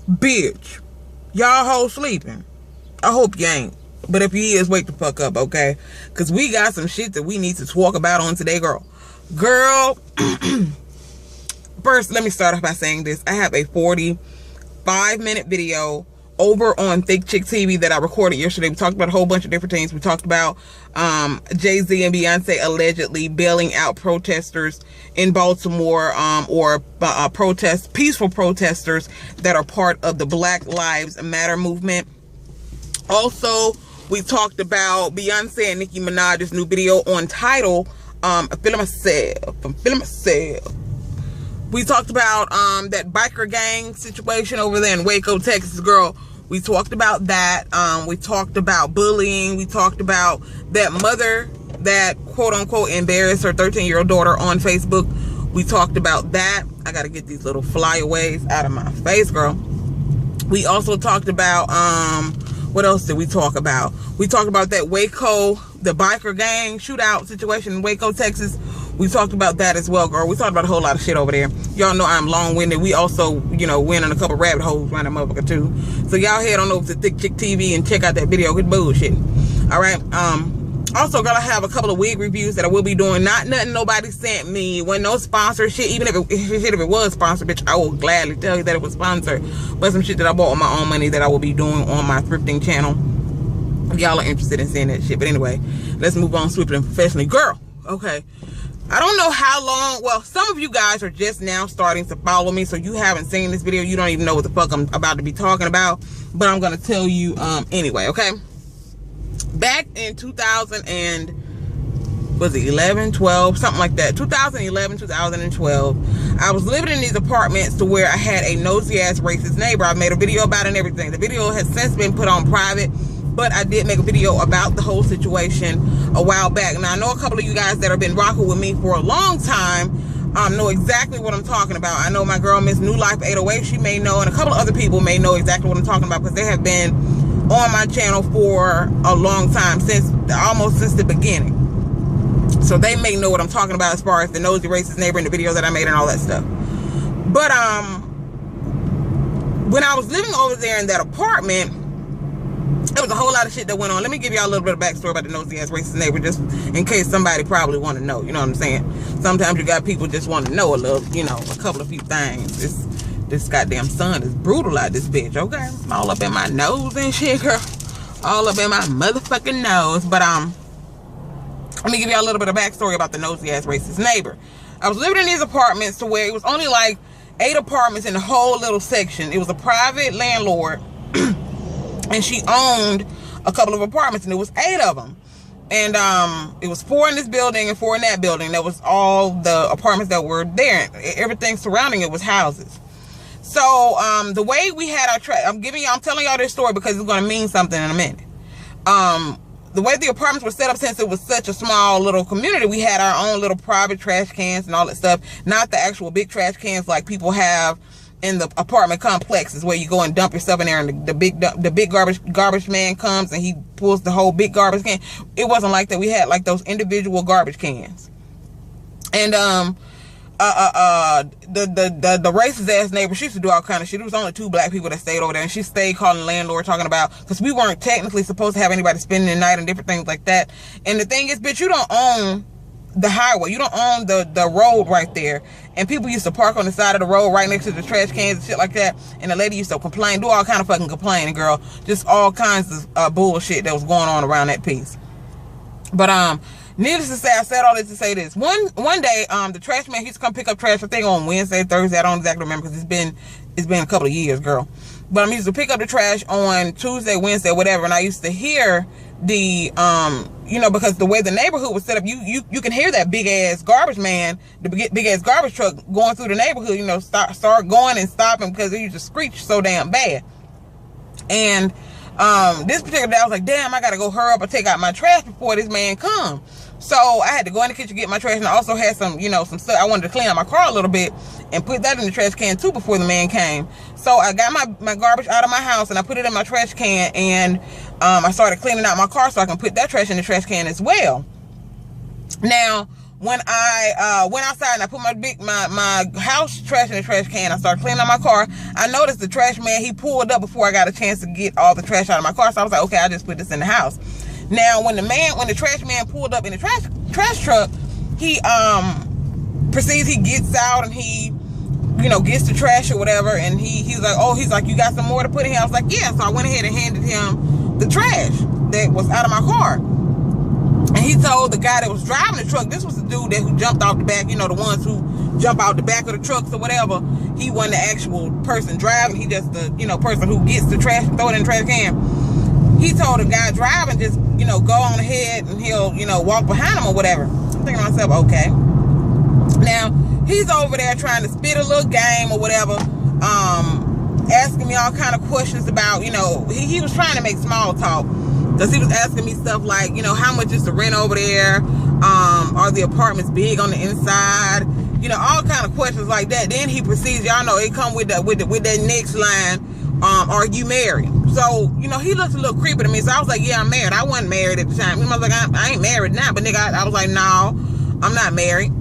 Bitch, y'all hoes sleeping. I hope you ain't. But if you is, wake the fuck up, okay? Because we got some shit that we need to talk about on today, girl. Girl, first, let me start off by saying this. I have a 45-minute video over on ThickChick TV that I recorded yesterday. We talked about a whole bunch of different things. We talked about Jay-Z and Beyonce allegedly bailing out protesters in Baltimore, peaceful protesters that are part of the Black Lives Matter movement. Also, we talked about Beyonce and Nicki Minaj's new video on Tidal, I'm feeling myself. We talked about that biker gang situation over there in Waco, Texas, girl. We talked about that. We talked about bullying. We talked about that mother that quote-unquote embarrassed her 13-year-old daughter on Facebook. We talked about that. I gotta get these little flyaways out of my face, girl. We also talked about what else did we talk about? We talked about that Waco, the biker gang shootout situation in Waco, Texas. We talked about that as well, girl. We talked about a whole lot of shit over there. Y'all know I'm long-winded. We also, you know, went on a couple rabbit holes around that motherfucker too. So y'all head on over to ThickChick TV and check out that video. Good bullshit. All right. Also, girl, I have a couple of wig reviews that I will be doing. Not nothing nobody sent me. Wasn't no sponsor shit. Even if it was sponsored, bitch, I will gladly tell you that it was sponsored. But some shit that I bought with my own money that I will be doing on my thrifting channel. If y'all are interested in seeing that shit. But anyway, let's move on swiftly and professionally. Girl, okay. I don't know how long, well, some of you guys are just now starting to follow me, so you haven't seen this video. You don't even know what the fuck I'm about to be talking about, but I'm going to tell you anyway, okay? Back in 2011, 12, something like that, 2011, 2012, I was living in these apartments to where I had a nosy-ass racist neighbor. I made a video about it and everything. The video has since been put on private, but I did make a video about the whole situation a while back. Now, I know a couple of you guys that have been rocking with me for a long time know exactly what I'm talking about. I know my girl, Miss New Life 808, she may know, and a couple of other people may know exactly what I'm talking about because they have been on my channel for a long time, almost since the beginning. So they may know what I'm talking about as far as the nosy racist neighbor and the video that I made and all that stuff. But when I was living over there in that apartment, there was a whole lot of shit that went on. Let me give y'all a little bit of backstory about the nosy-ass racist neighbor, just in case somebody probably want to know. You know what I'm saying? Sometimes you got people just want to know a little, you know, a couple of few things. This goddamn sun is brutal out this bitch, okay? All up in my nose and shit, girl. All up in my motherfucking nose. But, let me give y'all a little bit of backstory about the nosy-ass racist neighbor. I was living in these apartments to where it was only like 8 apartments in the whole little section. It was a private landlord. And she owned a couple of apartments, and it was 8 of them. And it was 4 in this building and 4 in that building. That was all the apartments that were there. Everything surrounding it was houses. So the way we had our I'm telling y'all this story because it's going to mean something in a minute. The way the apartments were set up, since it was such a small little community, we had our own little private trash cans and all that stuff. Not the actual big trash cans like people have in the apartment complexes where you go and dump your stuff in there, and the big garbage man comes and he pulls the whole big garbage can. It wasn't like that. We had like those individual garbage cans. And the racist ass neighbor, she used to do all kind of shit. It was only 2 black people that stayed over there, and she stayed calling the landlord talking about, because we weren't technically supposed to have anybody spending the night and different things like that. And the thing is, bitch, you don't own the highway. You don't own the road right there. And people used to park on the side of the road right next to the trash cans and shit like that. And the lady used to complain, do all kind of fucking complaining, girl. Just all kinds of bullshit that was going on around that piece. But needless to say, I said all this to say this. One day, the trash man, he used to come pick up trash, I think on Wednesday, Thursday. I don't exactly remember because it's been a couple of years, girl. But I used to pick up the trash on Tuesday, Wednesday, whatever. And I used to hear the you know, because the way the neighborhood was set up, you can hear that big ass garbage man, the big ass garbage truck going through the neighborhood, you know, start going and stopping because it used to screech so damn bad. And this particular day I was like, damn, I gotta go hurry up and take out my trash before this man comes. So I had to go in the kitchen, get my trash, and I also had some, you know, some stuff. I wanted to clean out my car a little bit and put that in the trash can too before the man came. So I got my garbage out of my house and I put it in my trash can, and I started cleaning out my car so I can put that trash in the trash can as well. Now, when I went outside and I put my house trash in the trash can, I started cleaning out my car. I noticed the trash man, he pulled up before I got a chance to get all the trash out of my car. So I was like, okay, I'll just put this in the house. Now, when the trash man pulled up in the trash truck, he proceeds, he gets out and he, you know, gets the trash or whatever, and he's like, oh, he's like, you got some more to put in here? I was like, yeah. So I went ahead and handed him the trash that was out of my car. And he told the guy that was driving the truck, this was the dude who jumped off the back, you know, the ones who jump out the back of the trucks or whatever. He wasn't the actual person driving. He just the, you know, person who gets the trash and throw it in the trash can. He told the guy driving, just, you know, go on ahead and he'll, you know, walk behind him or whatever. I'm thinking to myself, okay. Now, he's over there trying to spit a little game or whatever, asking me all kind of questions about, you know, he was trying to make small talk. Because he was asking me stuff like, you know, how much is the rent over there? Are the apartments big on the inside? You know, all kind of questions like that. Then he proceeds, y'all know, it come with that next line, are you married? So, you know, he looks a little creepy to me. So I was like, yeah, I'm married. I wasn't married at the time. He was like, I ain't married now. But nigga, I was like, no, I'm not married.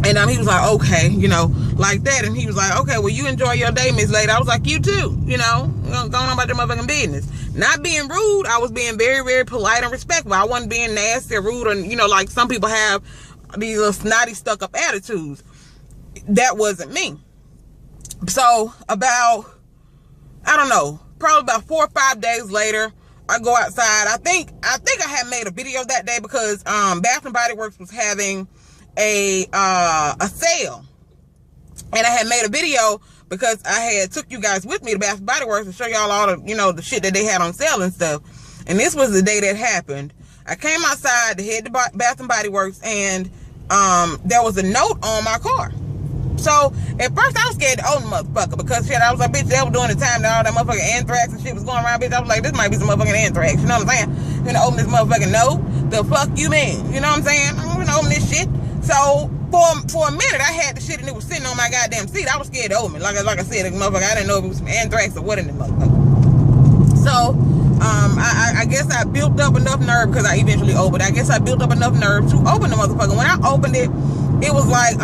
And he was like, okay, you know, like that. And he was like, okay, well, you enjoy your day, Miss Lady. I was like, you too, you know, going on about your motherfucking business. Not being rude. I was being very, very polite and respectful. I wasn't being nasty or rude, and, you know, like some people have these little snotty, stuck-up attitudes. That wasn't me. So about, I don't know, probably about 4 or 5 days later, I go outside. I think I had made a video that day because Bath and Body Works was having a sale, and I had made a video because I had took you guys with me to Bath and Body Works to show y'all all the, you know, the shit that they had on sale and stuff. And this was the day that happened. I came outside to head to Bath and Body Works, and there was a note on my car. So at first I was scared to open the motherfucker because shit, I was like, bitch, that was during the time that all that motherfucking anthrax and shit was going around, bitch. I was like, this might be some motherfucking anthrax, you know what I'm saying? You know, open this motherfucking note. The fuck you mean? You know what I'm saying? I'm gonna open this shit. So for a minute, I had the shit and it was sitting on my goddamn seat. I was scared to open it. Like I said, the motherfucker, I didn't know if it was some anthrax or what in the motherfucker. So I guess I built up enough nerve because I eventually opened it. I guess I built up enough nerve to open the motherfucker. When I opened it, it was like,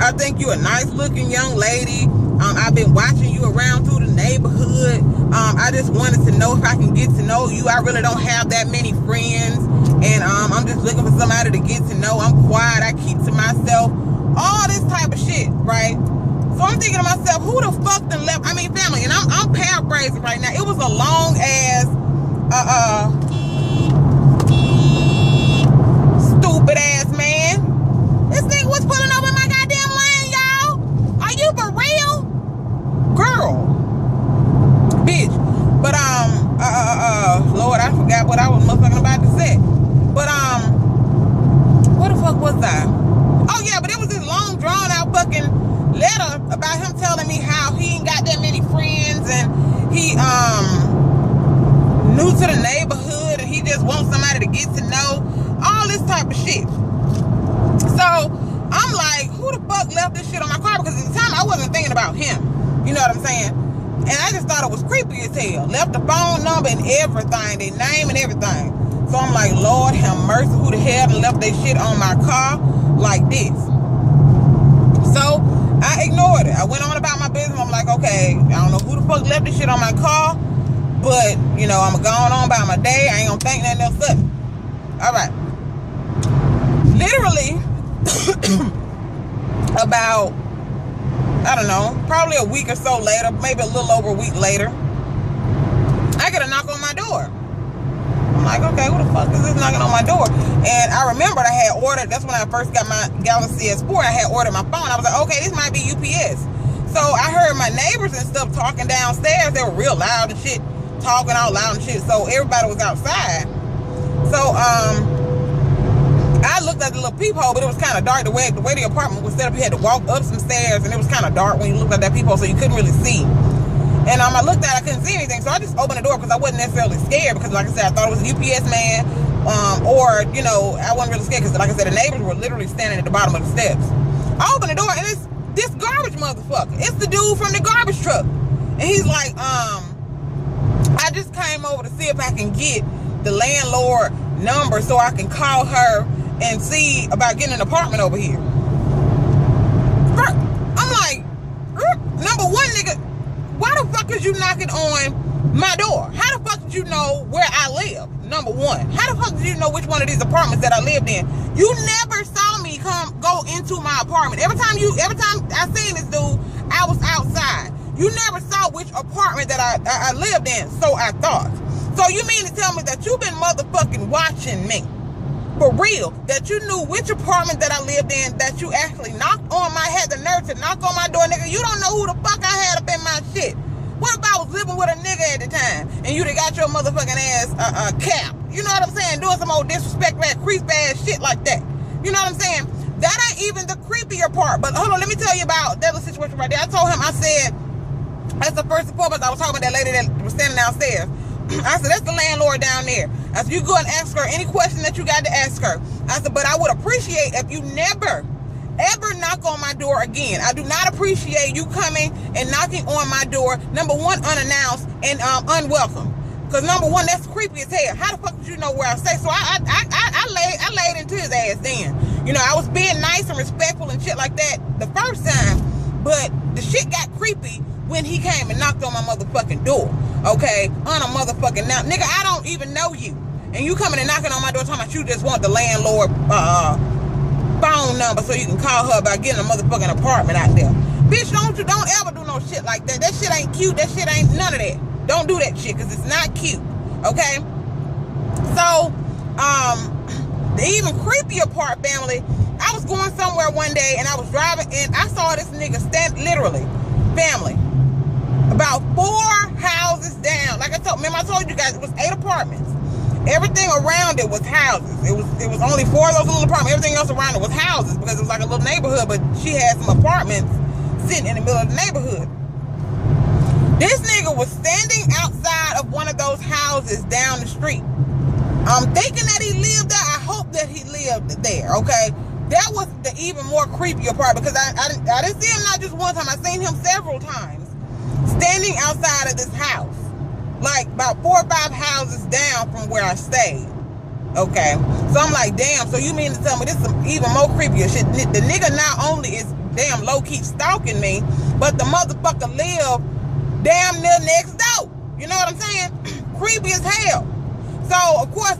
I think you a nice looking young lady. I've been watching you around through the neighborhood. I just wanted to know if I can get to know you. I really don't have that many friends. And I'm just looking for somebody to get to know. I'm quiet. I keep to myself. All this type of shit, right? So I'm thinking to myself, who the fuck done left? I mean, family. And I'm paraphrasing right now. It was a long ass, stupid ass man. This thing was pulling over in my goddamn lane, y'all. Are you for real? Girl. Bitch. But, Lord, I forgot what I was motherfucking about to say. But, what the fuck was that? Oh, yeah, but it was this long, drawn-out fucking letter about him telling me how he ain't got that many friends and he, new to the neighborhood and he just wants somebody to get to know. All this type of shit. So, I'm like, who the fuck left this shit on my car? Because at the time, I wasn't thinking about him. You know what I'm saying? And I just thought it was creepy as hell. Left the phone number and everything, their name and everything. So I'm like, Lord have mercy, who the hell done left their shit on my car like this? So I ignored it. I went on about my business. I'm like, okay, I don't know who the fuck left this shit on my car, but, you know, I'm going on about my day. I ain't gonna think nothing else of it. All right. Literally, about, I don't know, probably a week or so later, maybe a little over a week later, I get a knock on my door. I'm like, okay, who the fuck is this knocking on my door? And I remembered I had ordered, that's when I first got my Galaxy S4, I had ordered my phone. I was like, okay, this might be UPS. So I heard my neighbors and stuff talking downstairs. They were real loud and shit, talking out loud and shit. So everybody was outside. So, I looked at the little peephole, but it was kind of dark. The way the apartment was set up, you had to walk up some stairs, and it was kind of dark when you looked at that peephole, so you couldn't really see. And I looked at it, I couldn't see anything, so I just opened the door because I wasn't necessarily scared because, like I said, I thought it was a UPS man, or, you know, I wasn't really scared because, like I said, the neighbors were literally standing at the bottom of the steps. I opened the door, and it's this garbage motherfucker. It's the dude from the garbage truck. And he's like, I just came over to see if I can get the landlord number so I can call her and see about getting an apartment over here. I'm like, number one, nigga, why the fuck is you knocking on my door? How the fuck did you know where I live? Number one, how the fuck did you know which one of these apartments that I lived in? You never saw me go into my apartment. Every time I seen this dude, I was outside. You never saw which apartment that I lived in, so I thought. So you mean to tell me that you've been motherfucking watching me? For real, that you knew which apartment that I lived in, that you actually knocked on my head, the nerve to knock on my door, nigga. You don't know who the fuck I had up in my shit. What if I was living with a nigga at the time and you done got your motherfucking ass cap? You know what I'm saying? Doing some old disrespect, creep ass shit like that. You know what I'm saying? That ain't even the creepier part. But hold on, let me tell you about that little situation right there. I told him, I said, that's the first and foremost. I was talking about that lady that was standing downstairs. I said, that's the landlord down there. I said, you go and ask her any question that you got to ask her. I said, but I would appreciate if you never, ever knock on my door again. I do not appreciate you coming and knocking on my door, number one, unannounced and unwelcome. Because number one, that's creepy as hell. How the fuck did you know where I stay? So I laid into his ass then. You know, I was being nice and respectful and shit like that the first time, but the shit got creepy when he came and knocked on my motherfucking door. Okay, on a motherfucking now, nigga, I don't even know you, and you coming and knocking on my door talking about you just want the landlord phone number so you can call her about getting a motherfucking apartment out there. Bitch, don't ever do no shit like that. That shit ain't cute. That shit ain't none of that. Don't do that shit, because it's not cute. Okay? So, the even creepier part, family, I was going somewhere one day and I was driving and I saw this nigga stand, literally, family, about 4 houses down. Like I told you guys, it was 8 apartments. Everything around it was houses. It was only 4 of those little apartments. Everything else around it was houses, because it was like a little neighborhood, but she had some apartments sitting in the middle of the neighborhood. This nigga was standing outside of one of those houses down the street. I'm thinking that he lived there. I hope that he lived there, okay? That was the even more creepier part, because I didn't see him not just one time. I seen him several times standing outside of this house, like about 4 or 5 houses down from where I stayed. Okay, so I'm like, damn, so you mean to tell me this is some even more creepier shit? The nigga not only is damn low-key stalking me, but the motherfucker live damn near next door. You know what I'm saying? Creepy as hell. So, of course,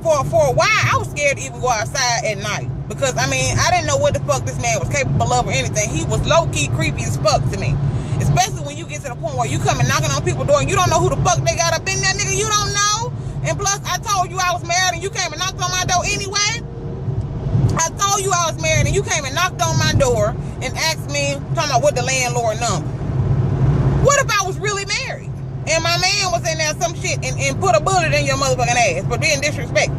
for a while, I was scared to even go outside at night. Because, I mean, I didn't know what the fuck this man was capable of or anything. He was low-key creepy as fuck to me. Especially when you get to the point where you come and knocking on people's door and you don't know who the fuck they got up in there, nigga. You don't know. And plus, I told you I was married and you came and knocked on my door anyway. I told you I was married and you came and knocked on my door and asked me, talking about what the landlord number. What if I was really married and my man was in there some shit and put a bullet in your motherfucking ass for being disrespectful?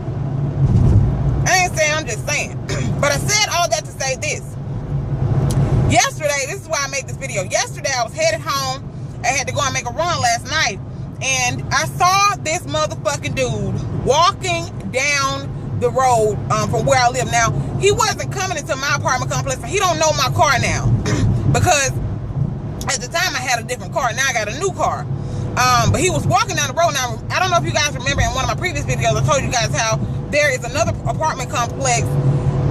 I ain't saying, I'm just saying. But I said all that to say this. Yesterday, this is why I made this video. Yesterday, I was headed home. I had to go and make a run last night. And I saw this motherfucking dude walking down the road from where I live. Now, he wasn't coming into my apartment complex. He don't know my car now. Because at the time, I had a different car. Now I got a new car. But he was walking down the road. Now, I don't know if you guys remember in one of my previous videos, I told you guys how there is another apartment complex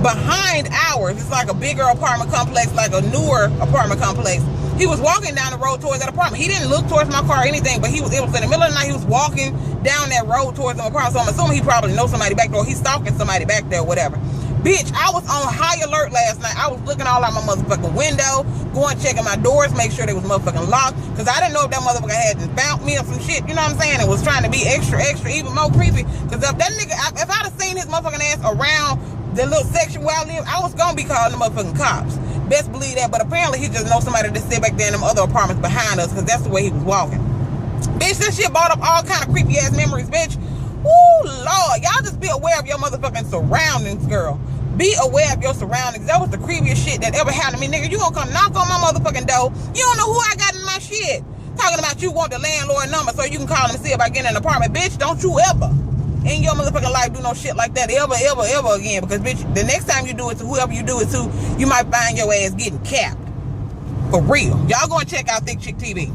behind ours. It's like a bigger apartment complex, like a newer apartment complex. He was walking down the road towards that apartment. He didn't look towards my car or anything, but it was in the middle of the night. He was walking down that road towards the apartment. So I'm assuming he probably knows somebody back there, or he's stalking somebody back there or whatever. Bitch, I was on high alert last night. I was looking all out my motherfucking window, going checking my doors, make sure they was motherfucking locked, because I didn't know if that motherfucker hadn't found me or some shit, you know what I'm saying? It was trying to be extra, even more creepy. Because if that nigga, if I'd have seen his motherfucking ass around the little section where I live, I was gonna be calling the motherfucking cops. Best believe that. But apparently he just knows somebody to sit back there in them other apartments behind us, because that's the way he was walking. Bitch, this shit brought up all kind of creepy ass memories, bitch. Woo, Lord. Y'all just be aware of your motherfucking surroundings, girl. Be aware of your surroundings. That was the creepiest shit that ever happened to me. Nigga, you gonna come knock on my motherfucking door. You don't know who I got in my shit. Talking about you want the landlord number so you can call him and see about getting an apartment. Bitch, don't you ever in your motherfucking life do no shit like that ever again. Because, bitch, the next time you do it to whoever you do it to, you might find your ass getting capped. For real. Y'all go and check out ThickChick TV.